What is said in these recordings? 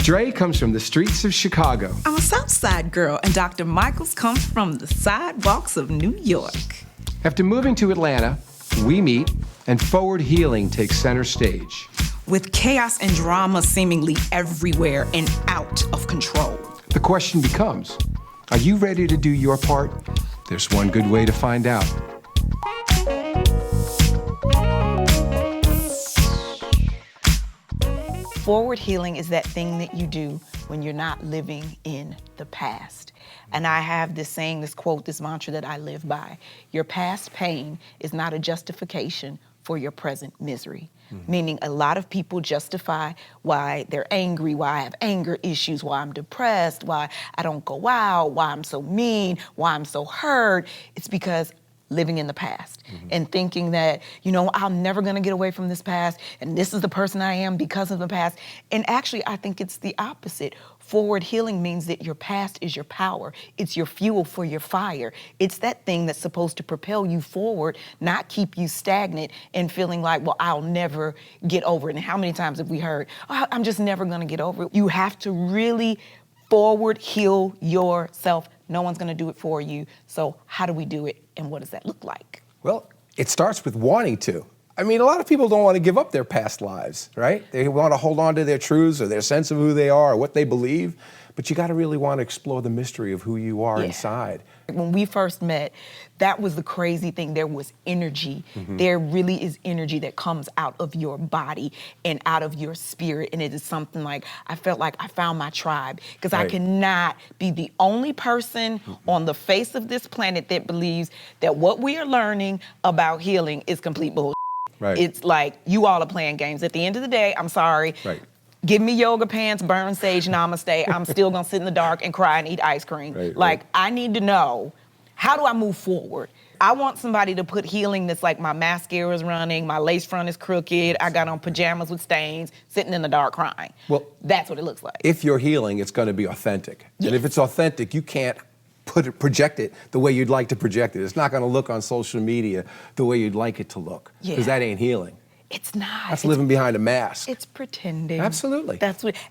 Drea comes from the streets of Chicago. I'm a South Side girl, and Dr. Michaels comes from the sidewalks of New York. After moving to Atlanta, we meet, and forward healing takes center stage. With chaos and drama seemingly everywhere and out of control. The question becomes, are you ready to do your part? There's one good way to find out. Forward healing is that thing that you do when you're not living in the past. And I have this saying, this quote, this mantra that I live by. Your past pain is not a justification for your present misery. Meaning a lot of people justify why they're angry, why I have anger issues, why I'm depressed, why I don't go out, why I'm so mean, why I'm so hurt. It's because living in the past and thinking that, I'm never gonna get away from this past and this is the person I am because of the past. And actually, I think it's the opposite. Forward healing means that your past is your power. It's your fuel for your fire. It's that thing that's supposed to propel you forward, not keep you stagnant and feeling like, well, I'll never get over it. And how many times have we heard, oh, I'm just never gonna get over it? You have to really forward heal yourself. No one's gonna do it for you. So how do we do it and what does that look like? Well, it starts with wanting to. I mean, a lot of people don't want to give up their past lives, right? They want to hold on to their truths or their sense of who they are or what they believe, but you got to really want to explore the mystery of who you are inside. When we first met, that was the crazy thing. There was energy. There really is energy that comes out of your body and out of your spirit. And it is something like, I felt like I found my tribe because I cannot be the only person on the face of this planet that believes that what we are learning about healing is complete bullshit. It's like, you all are playing games. At the end of the day, I'm sorry. Give me yoga pants, burn sage, namaste. I'm still gonna sit in the dark and cry and eat ice cream. I need to know, how do I move forward? I want somebody to put healing that's like my mascara's running, my lace front is crooked, I got on pajamas with stains, sitting in the dark crying. Well, that's what it looks like. If you're healing, it's gonna be authentic. And if it's authentic, you can't project it the way you'd like to project it. It's not gonna look on social media the way you'd like it to look, because that ain't healing. It's not. That's living behind a mask. It's pretending. Absolutely.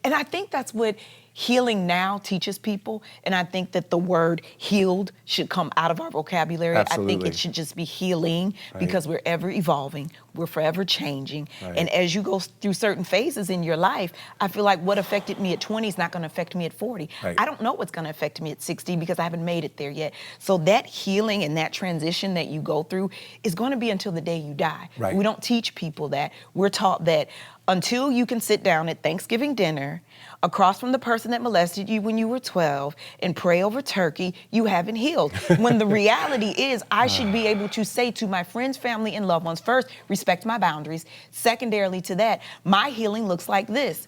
And I think that's what healing now teaches people. And I think that the word healed should come out of our vocabulary. Absolutely. I think it should just be healing because we're ever evolving. We're forever changing. And as you go through certain phases in your life, I feel like what affected me at 20 is not gonna affect me at 40. I don't know what's gonna affect me at 60 because I haven't made it there yet. So that healing and that transition that you go through is gonna be until the day you die. We don't teach people that. We're taught that until you can sit down at Thanksgiving dinner across from the person that molested you when you were 12 and pray over turkey, you haven't healed. When the reality is, I should be able to say to my friends, family, and loved ones, first, respect my boundaries. Secondarily to that, my healing looks like this.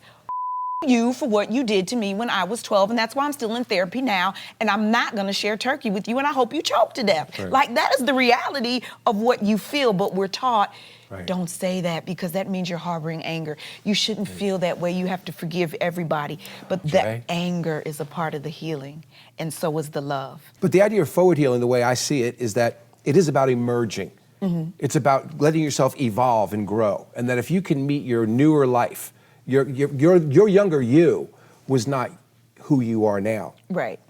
You for what you did to me when I was 12, and that's why I'm still in therapy now, and I'm not gonna share turkey with you, and I hope you choke to death. Like, that is the reality of what you feel, but we're taught, don't say that because that means you're harboring anger. You shouldn't feel that way. You have to forgive everybody. But that anger is a part of the healing, and so is the love. But the idea of forward healing, the way I see it, is that it is about emerging. It's about letting yourself evolve and grow, and that if you can meet your newer life, your younger you was not who you are now.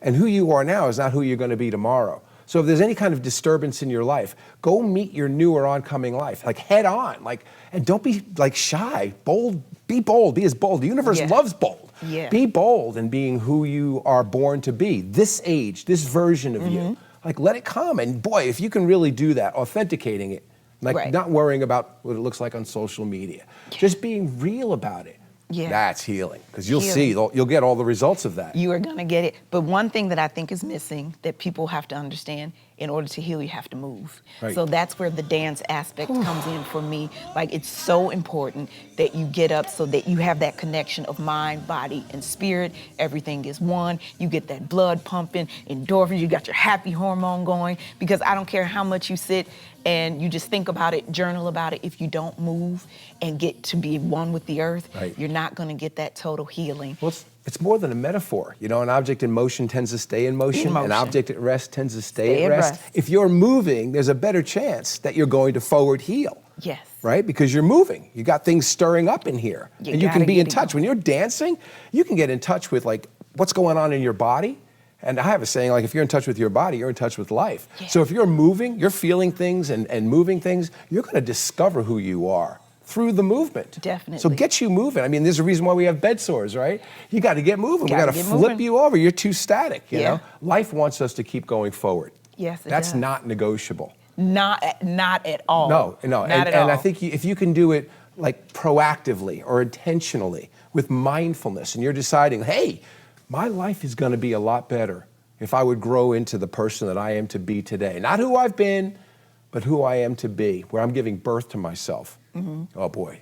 And who you are now is not who you're going to be tomorrow. So if there's any kind of disturbance in your life, go meet your newer oncoming life, like head on, and don't be like shy, bold, be as bold. The universe loves bold. Be bold in being who you are born to be, this age, this version of you. Like, let it come, and boy, if you can really do that, authenticating it, not worrying about what it looks like on social media, just being real about it. That's healing, because you'll see, you'll get all the results of that. You are gonna get it. But one thing that I think is missing that people have to understand, in order to heal, you have to move. So that's where the dance aspect comes in for me. Like, it's so important that you get up so that you have that connection of mind, body, and spirit. Everything is one. You get that blood pumping, endorphins, you got your happy hormone going, because I don't care how much you sit and you just think about it, journal about it, if you don't move and get to be one with the earth, you're not gonna get that total healing. Well, it's more than a metaphor. You know, an object in motion tends to stay in motion. An object at rest tends to stay at rest. If you're moving, there's a better chance that you're going to forward heal. Yes. Right? Because you're moving. You got things stirring up in here. You and you can gotta be get in it touch. going. When you're dancing, you can get in touch with like what's going on in your body. And I have a saying, like, if you're in touch with your body, you're in touch with life. Yeah. So if you're moving, you're feeling things and moving things, you're going to discover who you are through the movement. Definitely. So get you moving. I mean, there's a reason why we have bed sores, right? You got to get moving. We Gotta got to get flip moving. you over. You're too static, you Yeah. know? Life wants us to keep going forward. Yes, it That's does. not negotiable. Not at all. No. Not and, at and I all. think if you can do it like proactively or intentionally with mindfulness, and you're deciding, hey, my life is going to be a lot better if I would grow into the person that I am to be today. Not who I've been, but who I am to be, where I'm giving birth to myself. Oh boy,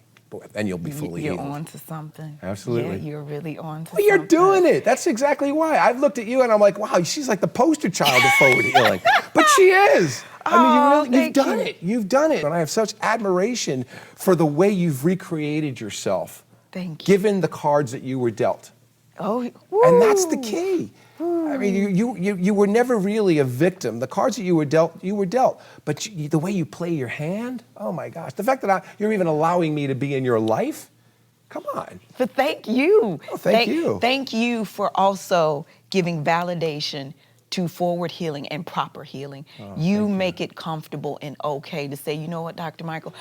then you'll be fully You're healed. on to something. Absolutely. Yeah, you're really on to Well, you're something. doing it. That's exactly why. I've looked at you and I'm like, wow, she's like the poster child of forward healing. But she is. I mean, you've done it. You've done it. And I have such admiration for the way you've recreated yourself. Thank you. Given the cards that you were dealt. Oh, And that's the woo. key. I mean, you were never really a victim. The cards that you were dealt. But the way you play your hand, oh my gosh. The fact that you're even allowing me to be in your life, come on. But thank you. Oh, thank you. Thank you for also giving validation to forward healing and proper healing. You make it comfortable and okay to say, you know what, Dr. Michael,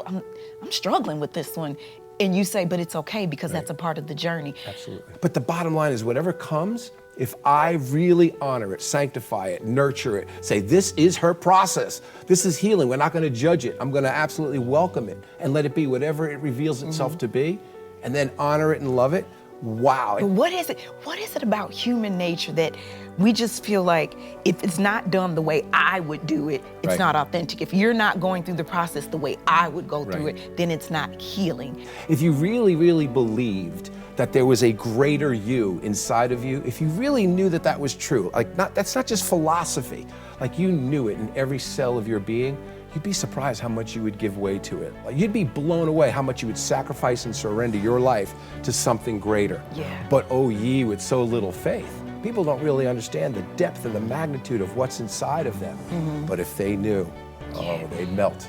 I'm struggling with this one. And you say, but it's okay because that's a part of the journey. Absolutely. But the bottom line is whatever comes, if I really honor it, sanctify it, nurture it, say this is her process, this is healing, we're not going to judge it, I'm going to absolutely welcome it and let it be whatever it reveals itself to be, and then honor it and love it, wow. But what is it about human nature that we just feel like if it's not done the way I would do it, it's Right. not authentic. If you're not going through the process the way I would go through Right. it, then it's not healing. If you really, really believed that there was a greater you inside of you, if you really knew that that was true, that's not just philosophy, like you knew it in every cell of your being, you'd be surprised how much you would give way to it. Like you'd be blown away how much you would sacrifice and surrender your life to something greater. Yeah. But oh ye with so little faith. People don't really understand the depth and the magnitude of what's inside of them. But if they knew, oh, they'd melt.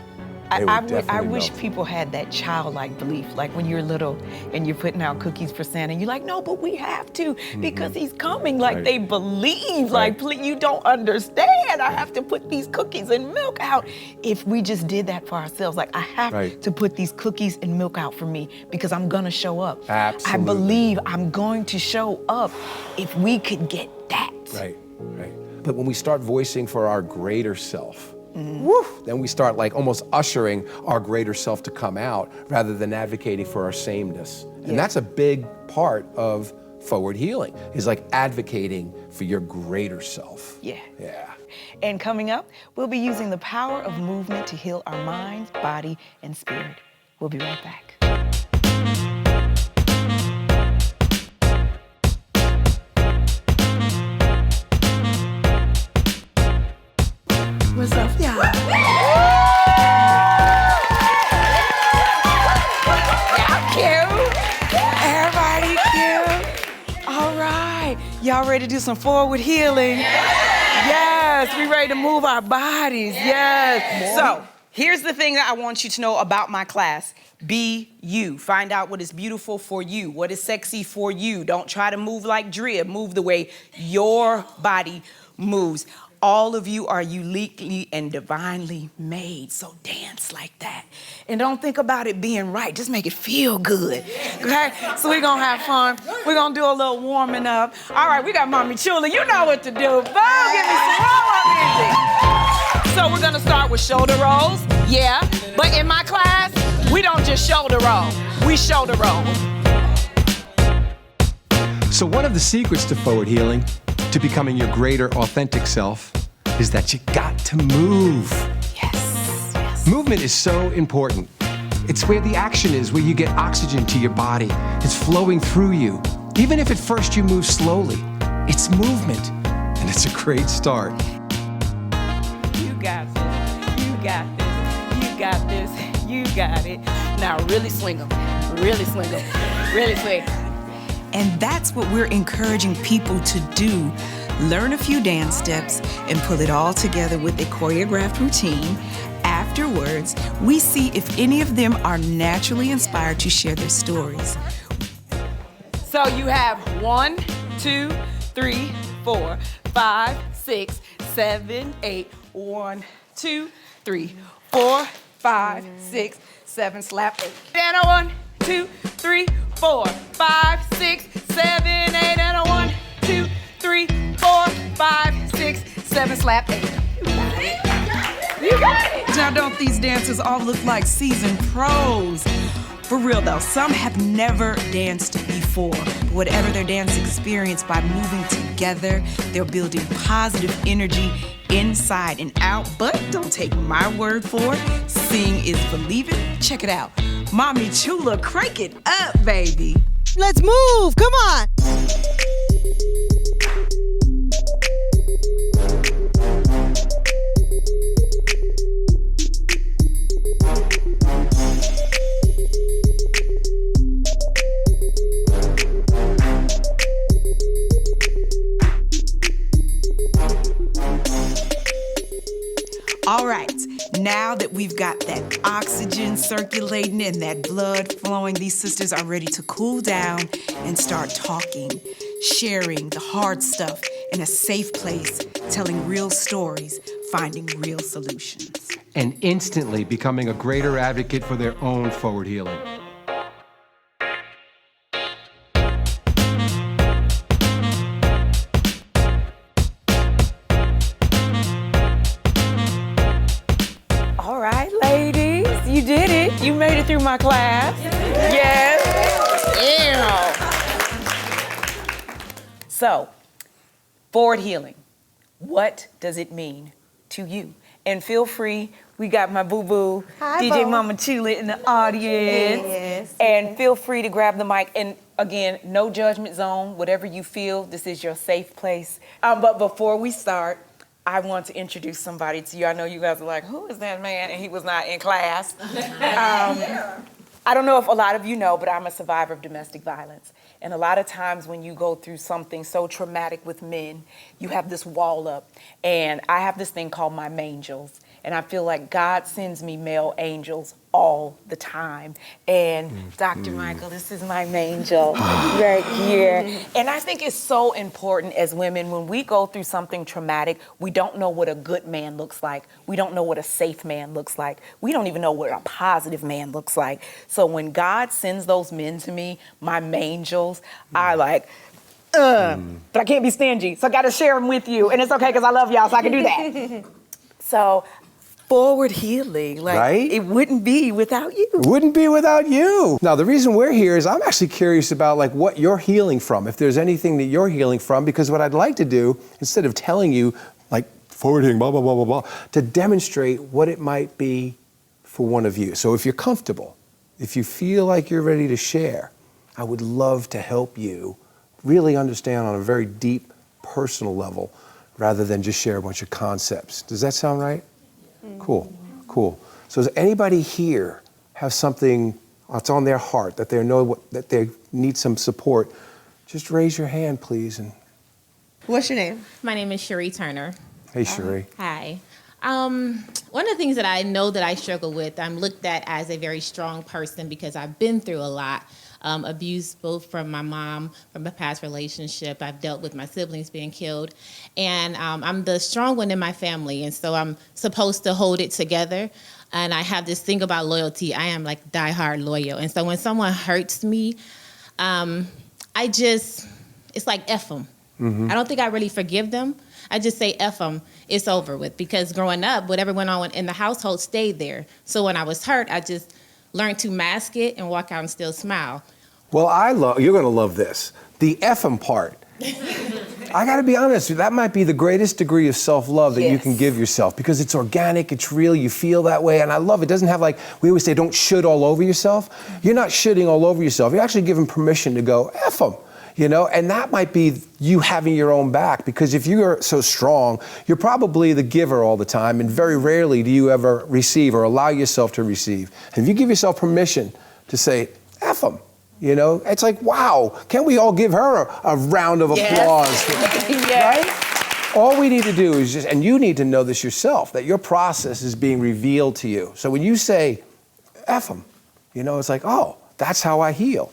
They would I definitely wish melt. people had that childlike belief, like when you're little and you're putting out cookies for Santa, and you're like, no, but we have to because he's coming. Like Right. they believe, Right. like please, you don't understand. I have to put these cookies and milk out. If we just did that for ourselves, like I have Right. to put these cookies and milk out for me because I'm gonna show up. Absolutely. I believe I'm going to show up. If we could get that. Right. But when we start voicing for our greater self, woo, then we start like almost ushering our greater self to come out rather than advocating for our sameness. Yeah. And that's a big part of forward healing, is like advocating for your greater self. Yeah. Yeah. And coming up, we'll be using the power of movement to heal our minds, body, and spirit. We'll be right back. What's up, y'all? Y'all cute. Everybody cute. All right. Y'all ready to do some forward healing? Yes, we ready to move our bodies. Yes. So, here's the thing that I want you to know about my class. Be you. Find out what is beautiful for you, what is sexy for you. Don't try to move like Drea. Move the way your body moves. All of you are uniquely and divinely made, so dance like that. And don't think about it being right, just make it feel good, okay? So we're gonna have fun. We're gonna do a little warming up. All right, we got Mommy Chula, you know what to do. Boom, give me some warm-up music. So we're gonna start with shoulder rolls, yeah. But in my class, we don't just shoulder roll, we shoulder roll. So one of the secrets to forward healing, to becoming your greater authentic self, is that you got to move. Yes. Movement is so important. It's where the action is, where you get oxygen to your body. It's flowing through you. Even if at first you move slowly, it's movement, and it's a great start. You got this, you got this, you got this, you got it. Now really swing them, really swing them, really swing. And that's what we're encouraging people to do. Learn a few dance steps and pull it all together with a choreographed routine. After afterwards, we see if any of them are naturally inspired to share their stories. So you have 1, 2, 3, 4, 5, 6, 7, 8. 1, 2, 3, 4, 5, 6, 7, slap 8. And a 1, 2, 3, 4, 5, 6, 7, 8. And a 1, 2, 3, 4, 5, 6, 7, slap 8. You got it. Now, don't these dancers all look like seasoned pros? For real though, some have never danced before. But whatever their dance experience, by moving together, they're building positive energy inside and out. But don't take my word for it. Seeing is believing. Check it out. Mommy Chula, crank it up, baby. Let's move, come on. All right, now that we've got that oxygen circulating and that blood flowing, these sisters are ready to cool down and start talking, sharing the hard stuff in a safe place, telling real stories, finding real solutions. And instantly becoming a greater advocate for their own forward healing. All right, ladies, you did it. You made it through my class. Yes. Yeah. So, forward healing. What does it mean to you? And feel free, we got my boo-boo, Hi, DJ Bo. Mama Chula in the audience. Yes. And feel free to grab the mic. And again, no judgment zone. Whatever you feel, this is your safe place. But before we start, I want to introduce somebody to you. I know you guys are like, who is that man? And he was not in class. I don't know if a lot of you know, but I'm a survivor of domestic violence. And a lot of times when you go through something so traumatic with men, you have this wall up. And I have this thing called my mangels. And I feel like God sends me male angels all the time. And Dr. Michael, this is my mangel right here. And I think it's so important as women, when we go through something traumatic, we don't know what a good man looks like. We don't know what a safe man looks like. We don't even know what a positive man looks like. So when God sends those men to me, my mangels, I like, but I can't be stingy. So I got to share them with you. And it's okay because I love y'all, so I can do that. So forward healing, like Right? it wouldn't be without you. Wouldn't be without you. Now, the reason we're here is I'm actually curious about like what you're healing from, if there's anything that you're healing from, because what I'd like to do, instead of telling you like forward healing, blah, blah, blah, blah, blah, to demonstrate what it might be for one of you. So if you're comfortable, if you feel like you're ready to share, I would love to help you really understand on a very deep personal level rather than just share a bunch of concepts. Does that sound right? Cool, cool. So does anybody here have something that's on their heart that they know that they need some support? Just raise your hand, please. And What's your name? My name is Cherie Turner. hey, Cherie. Hi. One of the things that I know that I struggle with, I'm looked at as a very strong person because I've been through a lot. Abuse both from my mom, from a past relationship. I've dealt with my siblings being killed. And I'm the strong one in my family. And so I'm supposed to hold it together. And I have this thing about loyalty. I am like diehard loyal. And so when someone hurts me, it's like F them. I don't think I really forgive them. I just say F them, it's over with. Because growing up, whatever went on in the household stayed there. So when I was hurt, I just learned to mask it and walk out and still smile. Well, you're gonna love this. The effing part. I gotta be honest, that might be the greatest degree of self-love that you can give yourself because it's organic, it's real, you feel that way, and I love it. It doesn't have like, we always say don't should all over yourself. You're not shitting all over yourself. You're actually giving permission to go, F them. You know, and that might be you having your own back because if you are so strong, you're probably the giver all the time and very rarely do you ever receive or allow yourself to receive. And if you give yourself permission to say, F them, you know, it's like, wow, can't we all give her a round of applause? Yes. Right? All we need to do is just, and you need to know this yourself, that your process is being revealed to you. So when you say, F them, you know, it's like, oh, that's how I heal.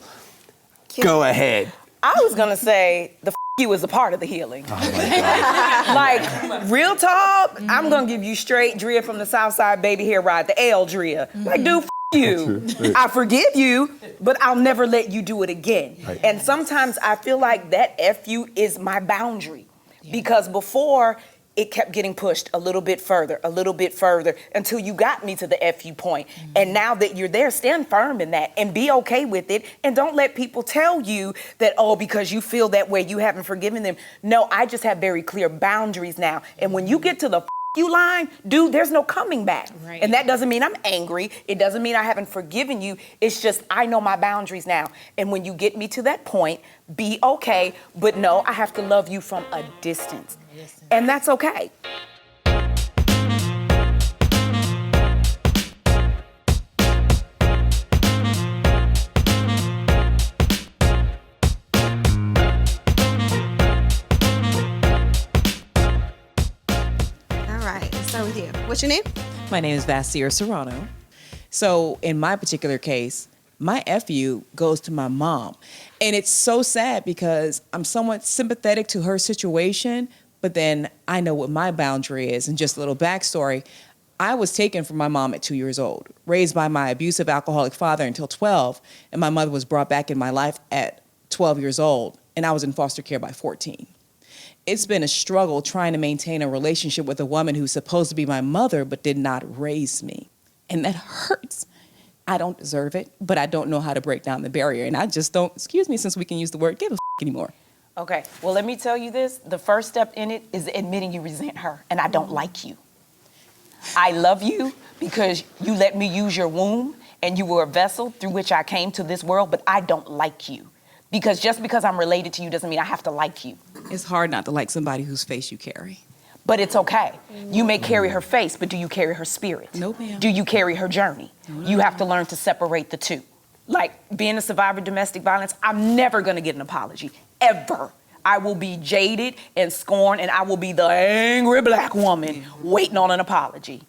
Go ahead. I was gonna say the you is a part of the healing. Oh my God. Like, real talk, I'm gonna give you straight Drea from the South Side baby hair ride, the L Drea. Like, dude, you. I forgive you, but I'll never let you do it again. Right. And sometimes I feel like that F you is my boundary. Because before, it kept getting pushed a little bit further, until you got me to the FU point. And now that you're there, stand firm in that and be okay with it. And don't let people tell you that, oh, because you feel that way, you haven't forgiven them. No, I just have very clear boundaries now. And when you get to the you line, dude, there's no coming back. Right. And that doesn't mean I'm angry. It doesn't mean I haven't forgiven you. It's just I know my boundaries now. And when you get me to that point, be okay. But no, I have to love you from a distance. And that's okay. With you. What's your name? My name is Vasir Serrano. So in my particular case, my FU goes to my mom. And it's so sad because I'm somewhat sympathetic to her situation, but then I know what my boundary is. And just a little backstory, I was taken from my mom at 2 years old, raised by my abusive alcoholic father until 12, and my mother was brought back in my life at 12 years old, and I was in foster care by 14. It's been a struggle trying to maintain a relationship with a woman who's supposed to be my mother but did not raise me. And that hurts. I don't deserve it, but I don't know how to break down the barrier. And I just don't, excuse me, since we can use the word, give a anymore. Okay, well, let me tell you this. The first step in it is admitting you resent her, and I don't like you. I love you because you let me use your womb, and you were a vessel through which I came to this world, but I don't like you. Because just because I'm related to you doesn't mean I have to like you. It's hard not to like somebody whose face you carry. But it's okay. You may carry her face, but do you carry her spirit? No, ma'am. Do you carry her journey? No. You have to learn to separate the two. Like being a survivor of domestic violence, I'm never gonna get an apology, ever. I will be jaded and scorned, and I will be the angry black woman waiting on an apology.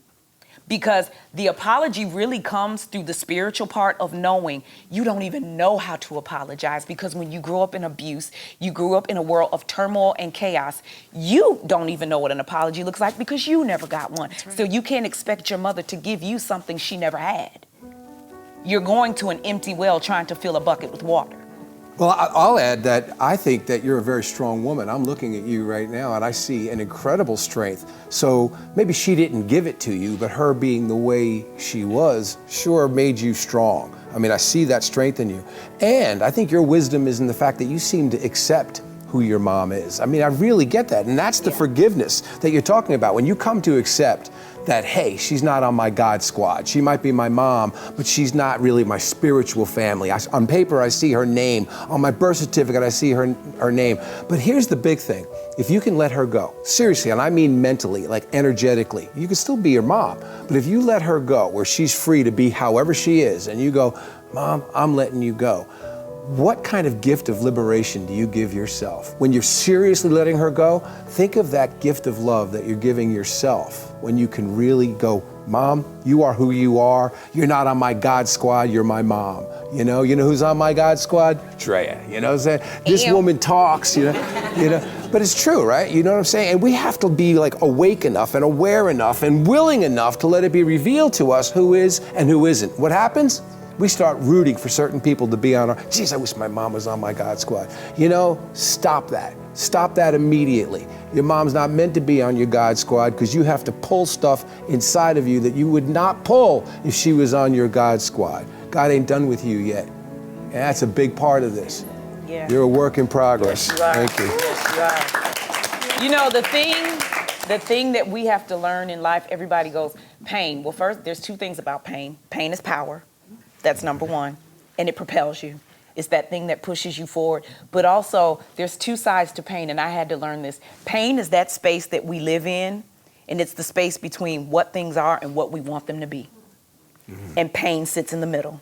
Because the apology really comes through the spiritual part of knowing you don't even know how to apologize, because when you grew up in abuse, you grew up in a world of turmoil and chaos, you don't even know what an apology looks like because you never got one. Right. So you can't expect your mother to give you something she never had. You're going to an empty well trying to fill a bucket with water. Well, I'll add that I think that you're a very strong woman. I'm looking at you right now and I see an incredible strength. So maybe she didn't give it to you, but her being the way she was sure made you strong. I mean, I see that strength in you. And I think your wisdom is in the fact that you seem to accept who your mom is. I mean, I really get that. And that's the forgiveness that you're talking about. When you come to accept that, hey, she's not on my God squad. She might be my mom, but she's not really my spiritual family. On paper, I see her name. On my birth certificate, I see her name. But here's the big thing. If you can let her go, seriously, and I mean mentally, like energetically, you can still be your mom. But if you let her go, where she's free to be however she is, and you go, Mom, I'm letting you go. What kind of gift of liberation do you give yourself? When you're seriously letting her go, think of that gift of love that you're giving yourself when you can really go, Mom, you are who you are. You're not on my God squad, you're my mom. You know who's on my God squad? Drea, you know what I'm saying? This woman talks, you know, but it's true, right? You know what I'm saying? And we have to be like awake enough and aware enough and willing enough to let it be revealed to us who is and who isn't. What happens? We start rooting for certain people to be on our, geez, I wish my mom was on my God squad. You know, stop that. Stop that immediately. Your mom's not meant to be on your God squad because you have to pull stuff inside of you that you would not pull if she was on your God squad. God ain't done with you yet. And that's a big part of this. Yeah. You're a work in progress. Yes, you are. Thank you. Yes, you are. You know, the thing that we have to learn in life, everybody goes, pain. Well, first, there's two things about pain. Pain is power. That's number one, and it propels you. It's that thing that pushes you forward. But also, there's two sides to pain, and I had to learn this. Pain is that space that we live in, and it's the space between what things are and what we want them to be. Mm-hmm. And pain sits in the middle.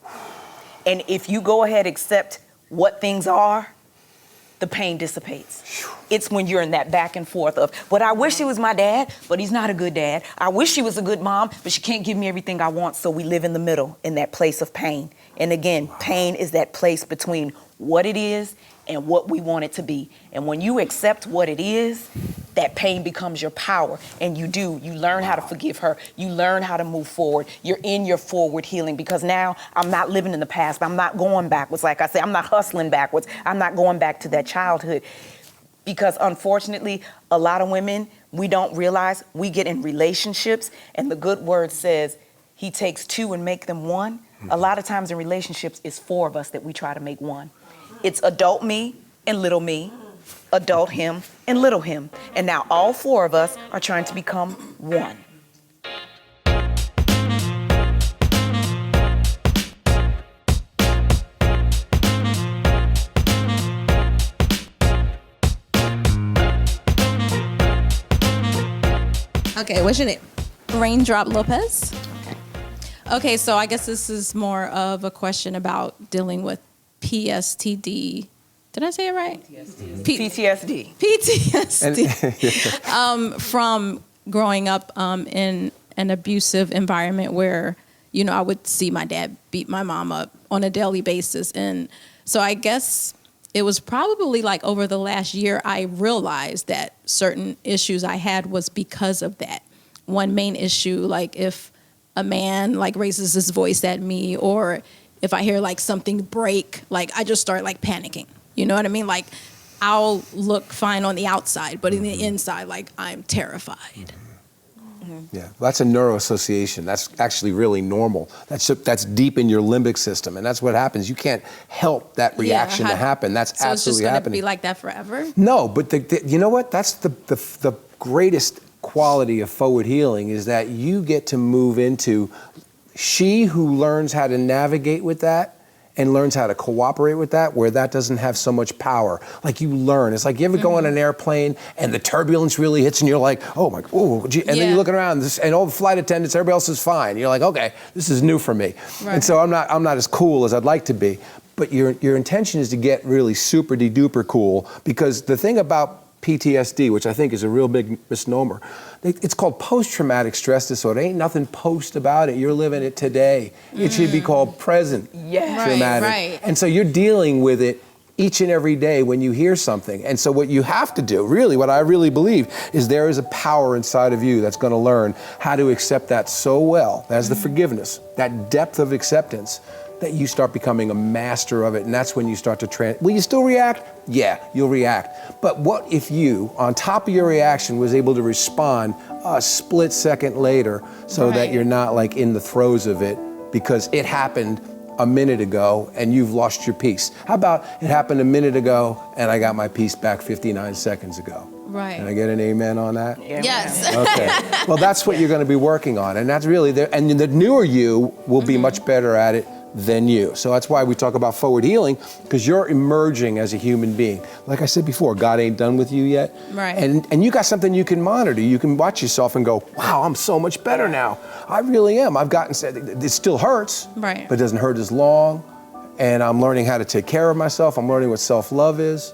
And if you go ahead and accept what things are, the pain dissipates. It's when you're in that back and forth of, but I wish he was my dad, but he's not a good dad. I wish she was a good mom, but she can't give me everything I want. So we live in the middle, in that place of pain. And again, pain is that place between what it is and what we want it to be. And when you accept what it is, that pain becomes your power. And you learn how to forgive her. You learn how to move forward. You're in your forward healing, because now I'm not living in the past. I'm not going backwards. Like I said, I'm not hustling backwards. I'm not going back to that childhood. Because unfortunately, a lot of women, we don't realize we get in relationships, and the good word says he takes two and make them one. A lot of times in relationships, it's four of us that we try to make one. It's adult me and little me, adult him and little him. And now all four of us are trying to become one. Okay, what's your name? Raindrop Lopez. Okay, so I guess this is more of a question about dealing with PSTD. Did I say it right? PTSD. PTSD. From growing up in an abusive environment where, you know, I would see my dad beat my mom up on a daily basis. And so I guess it was probably like over the last year I realized that certain issues I had was because of that. One main issue, like if a man like raises his voice at me, or if I hear like something break, like I just start like panicking. You know what I mean? Like I'll look fine on the outside, but in the inside, like I'm terrified. Yeah, well, that's a neuroassociation. That's actually really normal. That's deep in your limbic system, and that's what happens. You can't help that reaction to happen. That's so absolutely it's just gonna happening. be like that forever? No, but you know what? That's the greatest quality of forward healing, is that you get to move into she who learns how to navigate with that and learns how to cooperate with that, where that doesn't have so much power. Like you learn. It's like you ever go on an airplane and the turbulence really hits and you're like, oh my, oh, gee, and then you're looking around and all the flight attendants, everybody else is fine. You're like, okay, this is new for me. Right. And so I'm not as cool as I'd like to be. But your intention is to get really super de-duper cool, because the thing about PTSD, which I think is a real big misnomer, it's called post-traumatic stress disorder. Ain't nothing post about it. You're living it today. It should be called present traumatic. Right. And so you're dealing with it each and every day when you hear something. And so what you have to do, really, what I really believe, is there is a power inside of you that's going to learn how to accept that so well. That's the forgiveness, that depth of acceptance, that you start becoming a master of it. And that's when you start to will you still react? Yeah, you'll react. But what if you, on top of your reaction, was able to respond a split second later, so that you're not like in the throes of it because it happened a minute ago and you've lost your peace? How about it happened a minute ago and I got my peace back 59 seconds ago? Right. Can I get an amen on that? Yes. Okay. Well, that's what you're going to be working on. And that's really and the newer you will be much better at it than you. So that's why we talk about forward healing, because you're emerging as a human being. Like I said before, God ain't done with you yet. Right. And you got something you can monitor. You can watch yourself and go, wow, I'm so much better now. I really am. It still hurts, right, but it doesn't hurt as long. And I'm learning how to take care of myself. I'm learning what self-love is.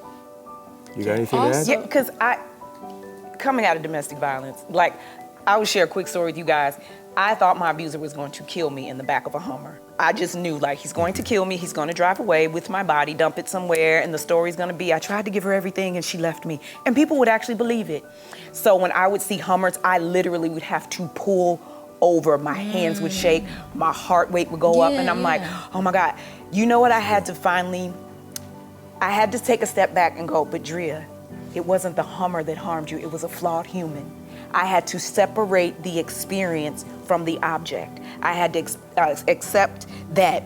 You got anything to add? Yeah, because coming out of domestic violence, like I will share a quick story with you guys. I thought my abuser was going to kill me in the back of a Hummer. I just knew, like, he's going to kill me. He's going to drive away with my body, dump it somewhere, and the story's going to be, I tried to give her everything and she left me. And people would actually believe it. So when I would see Hummers, I literally would have to pull over. My hands would shake. My heart rate would go up. And I'm like, oh my God. You know what? I had to take a step back and go, but Drea, it wasn't the Hummer that harmed you. It was a flawed human. I had to separate the experience from the object. I had to accept that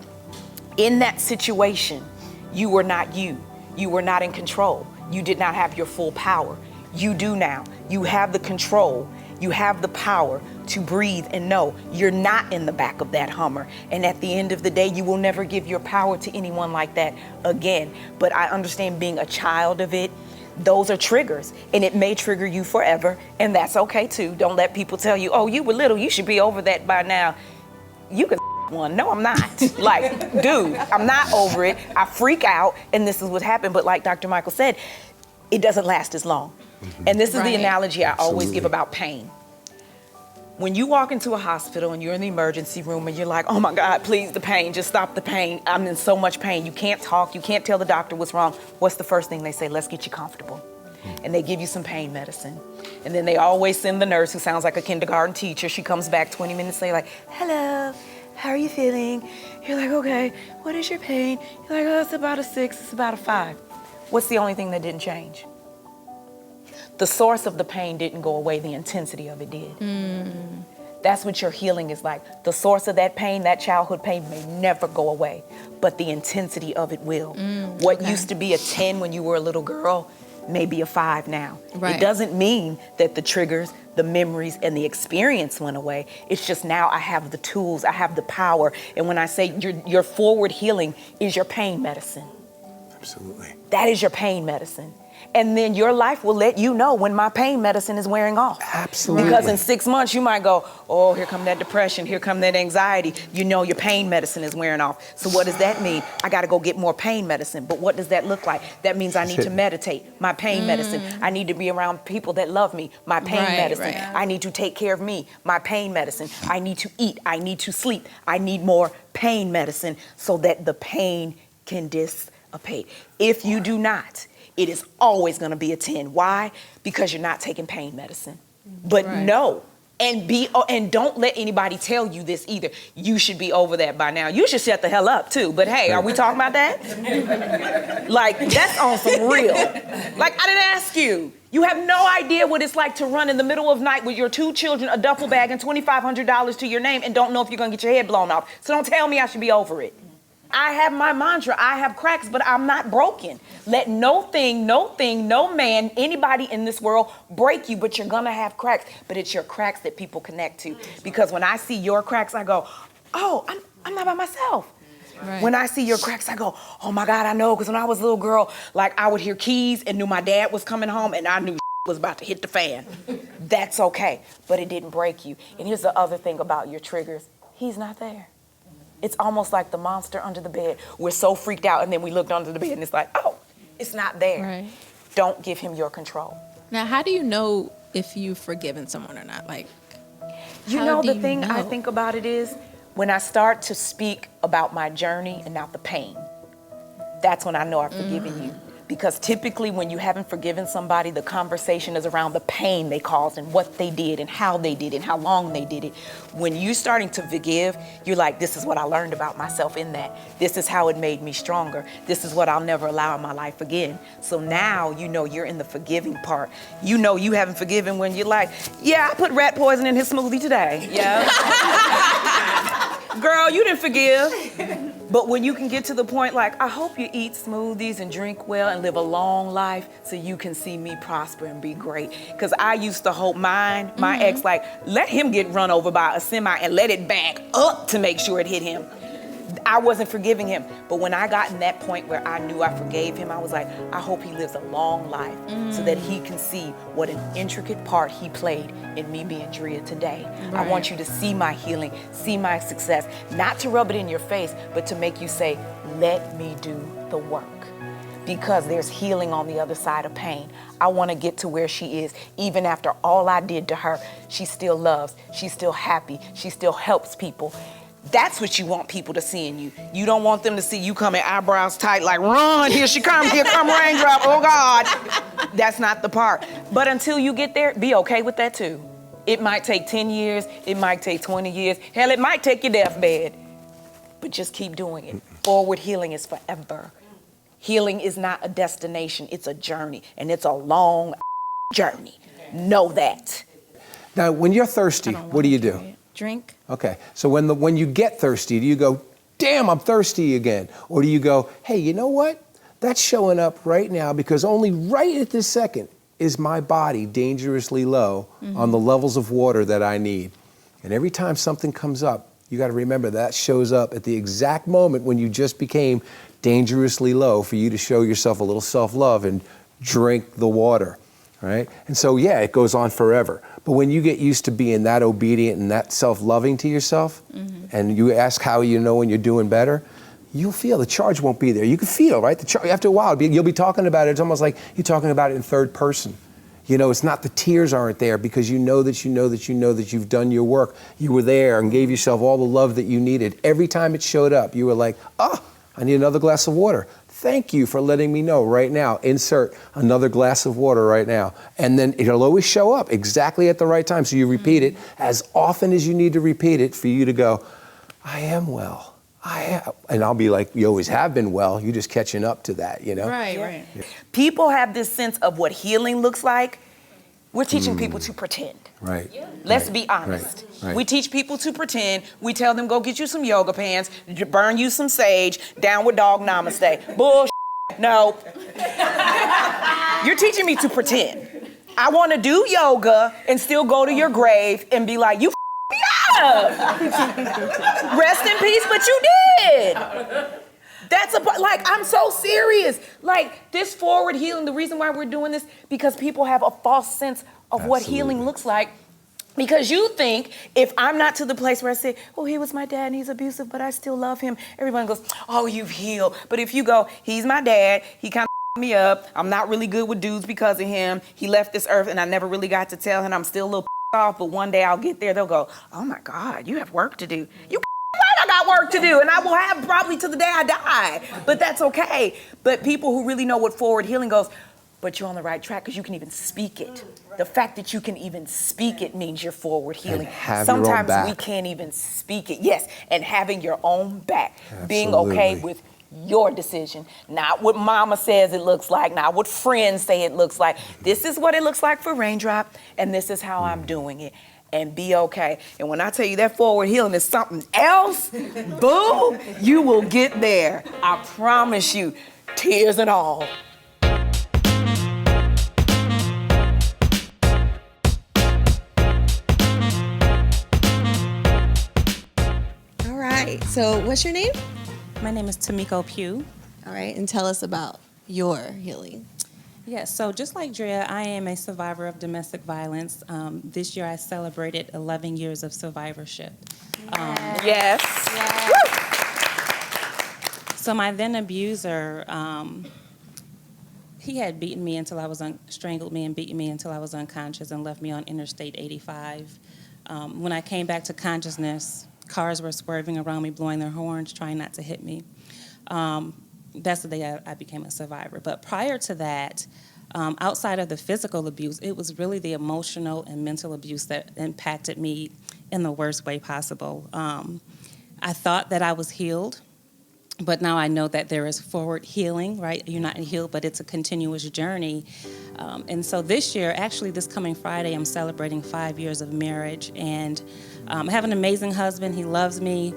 in that situation, you were not you. You were not in control. You did not have your full power. You do now. You have the control. You have the power to breathe and know you're not in the back of that Hummer. And at the end of the day, you will never give your power to anyone like that again. But I understand being a child of it. Those are triggers, and it may trigger you forever, and that's okay too. Don't let people tell you, oh, you were little, you should be over that by now. You can one. No, I'm not. Like, dude, I'm not over it. I freak out, and this is what happened. But like Dr. Michael said, it doesn't last as long. And this is the analogy I always give about pain. When you walk into a hospital and you're in the emergency room and you're like, oh my God, please, the pain, just stop the pain. I'm in so much pain. You can't talk, you can't tell the doctor what's wrong. What's the first thing they say? Let's get you comfortable. And they give you some pain medicine. And then they always send the nurse, who sounds like a kindergarten teacher. She comes back 20 minutes later like, hello, how are you feeling? You're like, okay, what is your pain? You're like, oh, it's about a 6, it's about a 5. What's the only thing that didn't change? The source of the pain didn't go away, the intensity of it did. That's what your healing is like. The source of that pain, that childhood pain, may never go away, but the intensity of it will. What used to be a 10 when you were a little girl may be a 5 now. Right. It doesn't mean that the triggers, the memories, and the experience went away. It's just now I have the tools, I have the power. And when I say your forward healing is your pain medicine. Absolutely. That is your pain medicine. And then your life will let you know when my pain medicine is wearing off. Absolutely. Because in 6 months, you might go, oh, here come that depression, here come that anxiety. You know your pain medicine is wearing off. So what does that mean? I got to go get more pain medicine. But what does that look like? That means I need to meditate, my pain medicine. I need to be around people that love me, my pain medicine. I need to take care of me, my pain medicine. I need to eat, I need to sleep. I need more pain medicine so that the pain can dissipate. If you do not, it is always going to be a 10. Why? Because you're not taking pain medicine. But no, and don't let anybody tell you this either. You should be over that by now. You should shut the hell up too. But hey, are we talking about that? Like, that's on some real. Like, I didn't ask you. You have no idea what it's like to run in the middle of night with your 2 children, a duffel bag, and $2,500 to your name and don't know if you're going to get your head blown off. So don't tell me I should be over it. I have my mantra, I have cracks, but I'm not broken. Let no thing, no man, anybody in this world break you, but you're gonna have cracks. But it's your cracks that people connect to. Because when I see your cracks, I go, oh, I'm not by myself. Right. When I see your cracks, I go, oh my God, I know. Because when I was a little girl, like I would hear keys and knew my dad was coming home and I knew was about to hit the fan. That's okay, but it didn't break you. And here's the other thing about your triggers. He's not there. It's almost like the monster under the bed. We're so freaked out, and then we looked under the bed, and it's like, oh, it's not there. Right. Don't give him your control. Now, how do you know if you've forgiven someone or not? Like, you know, the thing I think about it is when I start to speak about my journey and not the pain, that's when I know I've forgiven you. Because typically when you haven't forgiven somebody, the conversation is around the pain they caused and what they did and how they did it and how long they did it. When you're starting to forgive, you're like, this is what I learned about myself in that. This is how it made me stronger. This is what I'll never allow in my life again. So now you know you're in the forgiving part. You know you haven't forgiven when you're like, yeah, I put rat poison in his smoothie today. Yeah. Girl, you didn't forgive. But when you can get to the point like, I hope you eat smoothies and drink well and live a long life so you can see me prosper and be great. Because I used to hope my ex, like, let him get run over by a semi and let it back up to make sure it hit him. I wasn't forgiving him. But when I got in that point where I knew I forgave him, I was like, I hope he lives a long life so that he can see what an intricate part he played in me being Drea today. Right. I want you to see my healing, see my success, not to rub it in your face, but to make you say, let me do the work. Because there's healing on the other side of pain. I want to get to where she is. Even after all I did to her, she still loves, she's still happy, she still helps people. That's what you want people to see in you. You don't want them to see you coming eyebrows tight like, run, here she comes, here come raindrop, oh God. That's not the part. But until you get there, be okay with that too. It might take 10 years, it might take 20 years, hell, it might take your deathbed. But just keep doing it. Forward healing is forever. Healing is not a destination, it's a journey, and it's a long journey. Know that. Now, when you're thirsty, what do you do? Drink. Okay, so when you get thirsty, do you go, damn, I'm thirsty again? Or do you go, hey, you know what? That's showing up right now because only right at this second is my body dangerously low on the levels of water that I need. And every time something comes up, you got to remember that shows up at the exact moment when you just became dangerously low for you to show yourself a little self-love and drink the water. right? And so, yeah, it goes on forever. But when you get used to being that obedient and that self-loving to yourself, and you ask how you know when you're doing better, you'll feel the charge won't be there. You can feel, right? After a while, you'll be talking about it. It's almost like you're talking about it in third person. You know, it's not the tears aren't there because you know that you've done your work. You were there and gave yourself all the love that you needed. Every time it showed up, you were like, I need another glass of water. Thank you for letting me know right now. Insert another glass of water right now. And then it'll always show up exactly at the right time. So you repeat it as often as you need to repeat it for you to go, I am well. And I'll be like, you always have been well. You're just catching up to that, you know? Right. Yeah. People have this sense of what healing looks like. We're teaching people to pretend. Right. Let's be honest. Right. We teach people to pretend. We tell them, go get you some yoga pants, burn you some sage, downward dog namaste. Bullshit. No. You're teaching me to pretend. I want to do yoga and still go to your grave and be like, you me up. Rest in peace, but you did. That's I'm so serious. Like, this forward healing, the reason why we're doing this, because people have a false sense of what healing looks like. Because you think, if I'm not to the place where I say, oh, he was my dad and he's abusive, but I still love him, everyone goes, oh, you've healed. But if you go, he's my dad, he kind of me up, I'm not really good with dudes because of him, he left this earth and I never really got to tell him, I'm still a little off, but one day I'll get there, they'll go, oh my God, you have work to do. You right, I got work to do, and I will have probably to the day I die, but that's okay. But people who really know what forward healing goes, but you're on the right track because you can even speak it. The fact that you can even speak it means you're forward healing. Sometimes we can't even speak it. Yes, and having your own back. Absolutely. Being okay with your decision, not what mama says it looks like, not what friends say it looks like. This is what it looks like for Raindrop, and this is how I'm doing it. And be okay. And when I tell you that forward healing is something else, boo, you will get there. I promise you, tears and all. All right, so what's your name? My name is Tamiko Pugh. All right, and tell us about your healing. Yes, so just like Drea, I am a survivor of domestic violence. This year I celebrated 11 years of survivorship. Yes. So my then abuser, he had beaten me until I was strangled me and beaten me until I was unconscious and left me on Interstate 85. When I came back to consciousness, cars were swerving around me, blowing their horns, trying not to hit me. That's the day I became a survivor. But prior to that, outside of the physical abuse, it was really the emotional and mental abuse that impacted me in the worst way possible. I thought that I was healed, but now I know that there is forward healing, right? You're not healed, but it's a continuous journey. And so this year, actually this coming Friday, I'm celebrating 5 years of marriage. And I have an amazing husband. He loves me.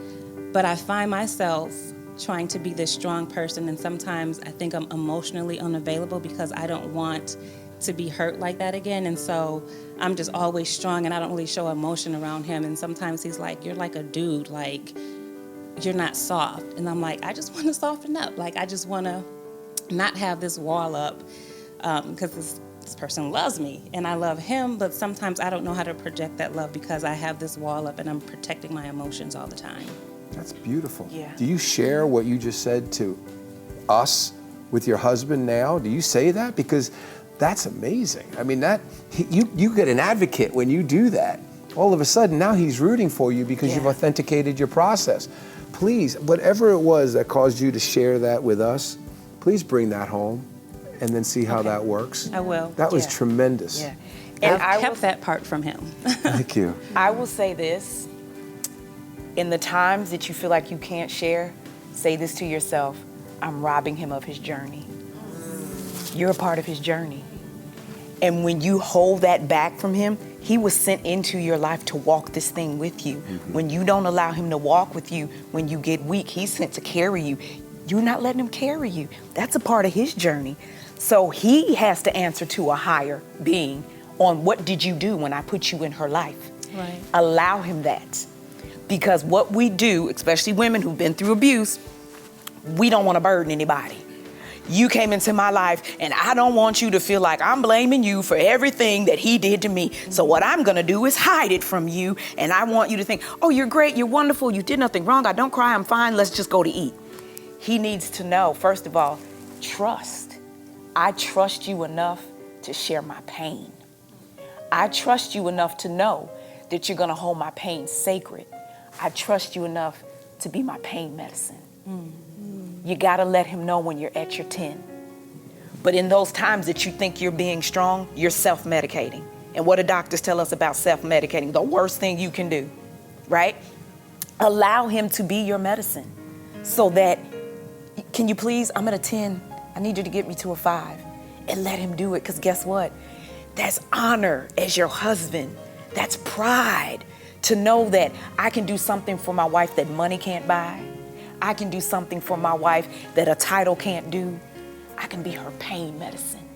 But I find myself trying to be this strong person, and sometimes I think I'm emotionally unavailable because I don't want to be hurt like that again. And so I'm just always strong, and I don't really show emotion around him. And sometimes he's like, you're like a dude, like you're not soft. And I'm like, I just want to soften up. Like I just want to not have this wall up because this person loves me and I love him, but sometimes I don't know how to project that love because I have this wall up and I'm protecting my emotions all the time. That's beautiful. Yeah. Do you share what you just said to us with your husband now? Do you say that? Because that's amazing. I mean, you get an advocate when you do that. All of a sudden, now he's rooting for you because you've authenticated your process. Please, whatever it was that caused you to share that with us, please bring that home and then see how that works. I will. That was tremendous. Yeah. And I've kept that part from him. Thank you. I will say this. In the times that you feel like you can't share, say this to yourself: I'm robbing him of his journey. You're a part of his journey. And when you hold that back from him, he was sent into your life to walk this thing with you. Mm-hmm. When you don't allow him to walk with you, when you get weak, he's sent to carry you. You're not letting him carry you. That's a part of his journey. So he has to answer to a higher being on what did you do when I put you in her life. Right. Allow him that. Because what we do, especially women who've been through abuse, we don't want to burden anybody. You came into my life, and I don't want you to feel like I'm blaming you for everything that he did to me. So what I'm gonna do is hide it from you, and I want you to think, oh, you're great, you're wonderful, you did nothing wrong, I don't cry, I'm fine, let's just go to eat. He needs to know, first of all, trust. I trust you enough to share my pain. I trust you enough to know that you're gonna hold my pain sacred. I trust you enough to be my pain medicine. You gotta let him know when you're at your 10. But in those times that you think you're being strong, you're self-medicating. And what do doctors tell us about self-medicating? The worst thing you can do, right? Allow him to be your medicine so that, can you please, I'm at a 10, I need you to get me to a 5. And let him do it, because guess what? That's honor as your husband. That's pride to know that I can do something for my wife that money can't buy. I can do something for my wife that a title can't do. I can be her pain medicine.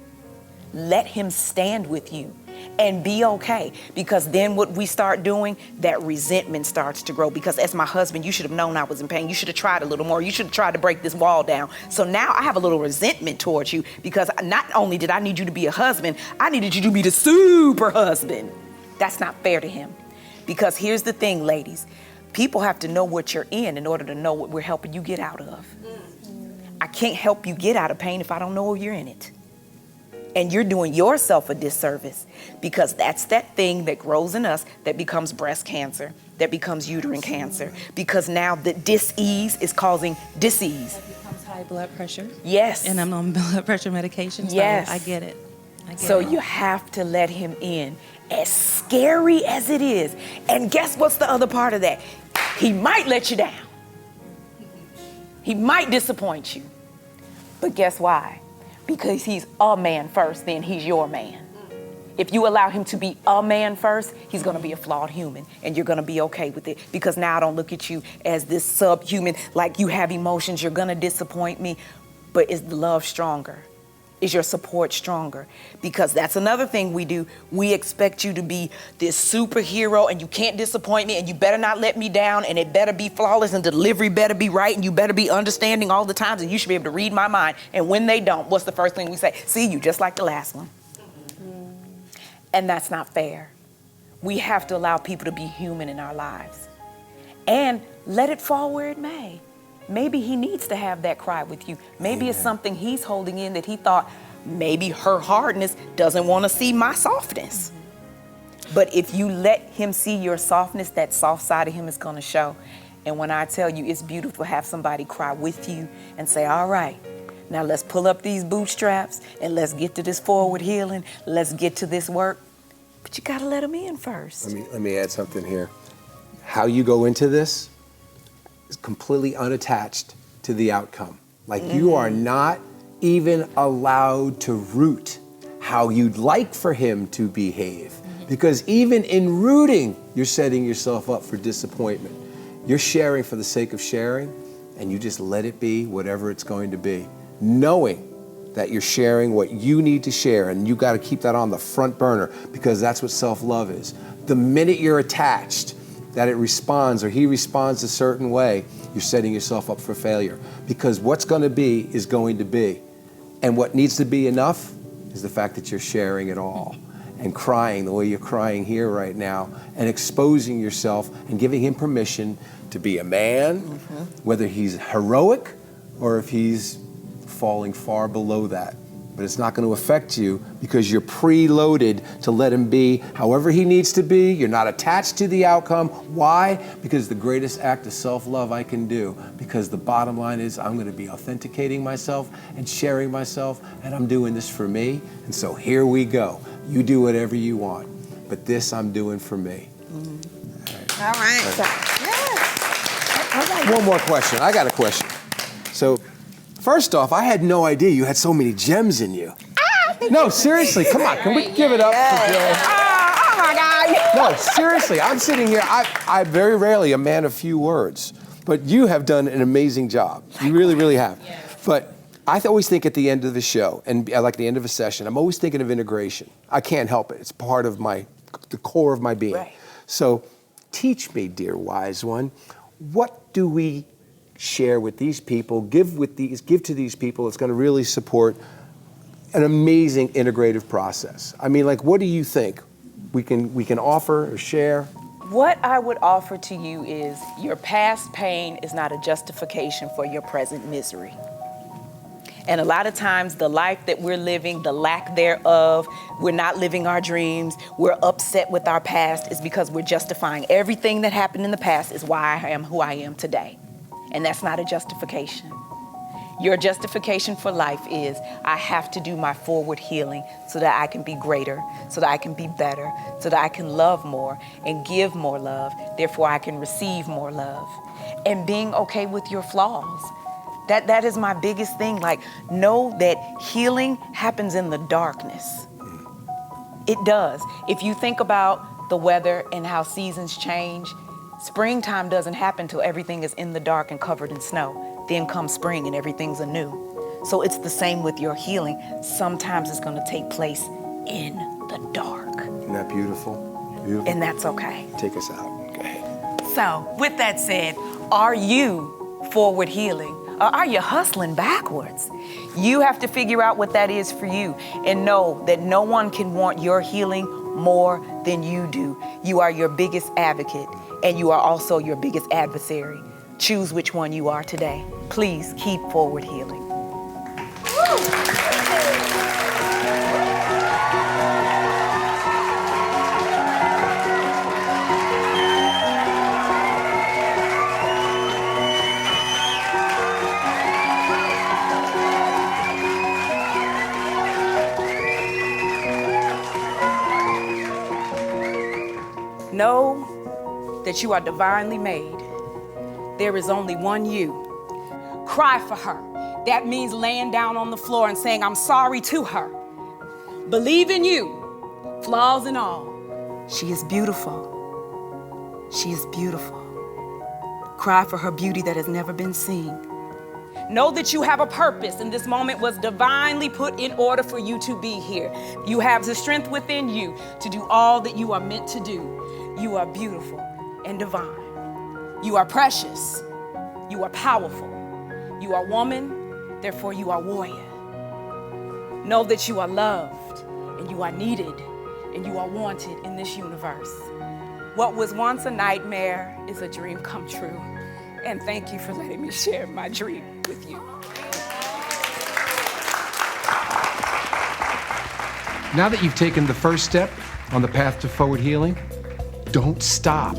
Let him stand with you and be okay, because then what we start doing, that resentment starts to grow. Because as my husband, you should have known I was in pain. You should have tried a little more. You should have tried to break this wall down. So now I have a little resentment towards you, because not only did I need you to be a husband, I needed you to be the super husband. That's not fair to him. Because here's the thing, ladies. People have to know what you're in order to know what we're helping you get out of. I can't help you get out of pain if I don't know you're in it. And you're doing yourself a disservice, because that's that thing that grows in us that becomes breast cancer, that becomes uterine cancer, because now the dis-ease is causing dis-ease. That becomes high blood pressure. Yes. And I'm on blood pressure medication, so yes. I get it. So you have to let him in, as scary as it is. And guess what's the other part of that? He might let you down. He might disappoint you. But guess why? Because he's a man first, then he's your man. If you allow him to be a man first, he's gonna be a flawed human, and you're gonna be okay with it. Because now I don't look at you as this subhuman, like you have emotions, you're gonna disappoint me. But is the love stronger? Is your support stronger? Because that's another thing we do. We expect you to be this superhero, and you can't disappoint me, and you better not let me down, and it better be flawless, and delivery better be right, and you better be understanding all the times, and you should be able to read my mind. And when they don't, what's the first thing we say? See, you just like the last one. And that's not fair. We have to allow people to be human in our lives. And let it fall where it may. Maybe he needs to have that cry with you. Maybe it's something he's holding in that he thought, maybe her hardness doesn't want to see my softness. But if you let him see your softness, that soft side of him is going to show. And when I tell you, it's beautiful to have somebody cry with you and say, all right, now let's pull up these bootstraps and let's get to this forward healing. Let's get to this work. But you got to let him in first. Let me add something here. How you go into this is completely unattached to the outcome. Like you are not even allowed to root how you'd like for him to behave. Because even in rooting, you're setting yourself up for disappointment. You're sharing for the sake of sharing, and you just let it be whatever it's going to be, knowing that you're sharing what you need to share, and you got to keep that on the front burner, because that's what self-love is. The minute you're attached, that it responds or he responds a certain way, you're setting yourself up for failure. Because what's going to be is going to be. And what needs to be enough is the fact that you're sharing it all and crying the way you're crying here right now, and exposing yourself and giving him permission to be a man, whether he's heroic or if he's falling far below that. But it's not going to affect you, because you're preloaded to let him be however he needs to be. You're not attached to the outcome. Why? Because the greatest act of self-love I can do, because the bottom line is I'm going to be authenticating myself and sharing myself, and I'm doing this for me. And so here we go. You do whatever you want, but this I'm doing for me. All right. Yes. One more question. I got a question. So, first off, I had no idea you had so many gems in you. No, seriously, come on. Can we give it up for Drea? Oh my God. No, seriously, I'm sitting here. I'm very rarely a man of few words, but you have done an amazing job. You really, really have. But I always think at the end of the show, and like the end of a session, I'm always thinking of integration. I can't help it. It's part of the core of my being. Right. So teach me, dear wise one, what do we share with these people, give to these people, it's going to really support an amazing integrative process. I mean, like, what do you think we can offer or share? What I would offer to you is your past pain is not a justification for your present misery. And a lot of times the life that we're living, the lack thereof, we're not living our dreams, we're upset with our past, is because we're justifying everything that happened in the past is why I am who I am today. And that's not a justification. Your justification for life is, I have to do my forward healing so that I can be greater, so that I can be better, so that I can love more and give more love, therefore I can receive more love. And being okay with your flaws. That is my biggest thing. Like, know that healing happens in the darkness. It does. If you think about the weather and how seasons change, springtime doesn't happen till everything is in the dark and covered in snow. Then comes spring and everything's anew. So it's the same with your healing. Sometimes it's going to take place in the dark. Isn't that beautiful? Beautiful. And that's okay. Take us out. Go ahead. So, with that said, are you forward healing? Or are you hustling backwards? You have to figure out what that is for you and know that no one can want your healing more than you do. You are your biggest advocate and you are also your biggest adversary. Choose which one you are today. Please keep forward healing. Know that you are divinely made. There is only one you. Cry for her. That means laying down on the floor and saying, I'm sorry to her. Believe in you, flaws and all. She is beautiful. She is beautiful. Cry for her beauty that has never been seen. Know that you have a purpose, and this moment was divinely put in order for you to be here. You have the strength within you to do all that you are meant to do. You are beautiful and divine. You are precious. You are powerful. You are woman, therefore you are warrior. Know that you are loved and you are needed and you are wanted in this universe. What was once a nightmare is a dream come true. And thank you for letting me share my dream with you. Now that you've taken the first step on the path to forward healing, don't stop.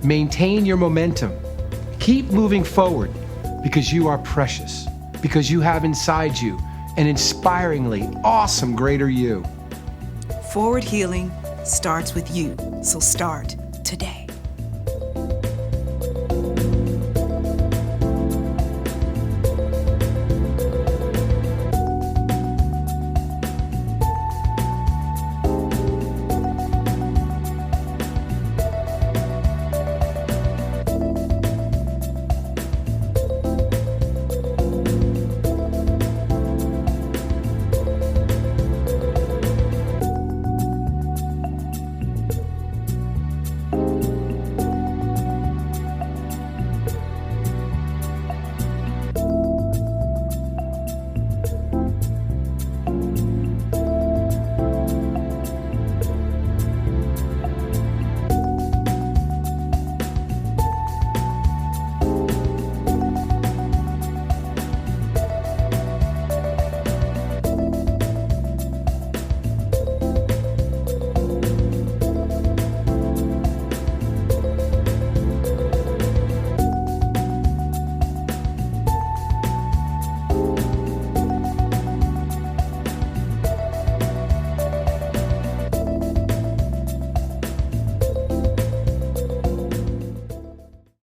Maintain your momentum. Keep moving forward because you are precious, because you have inside you an inspiringly awesome greater you. Forward healing starts with you, so start today.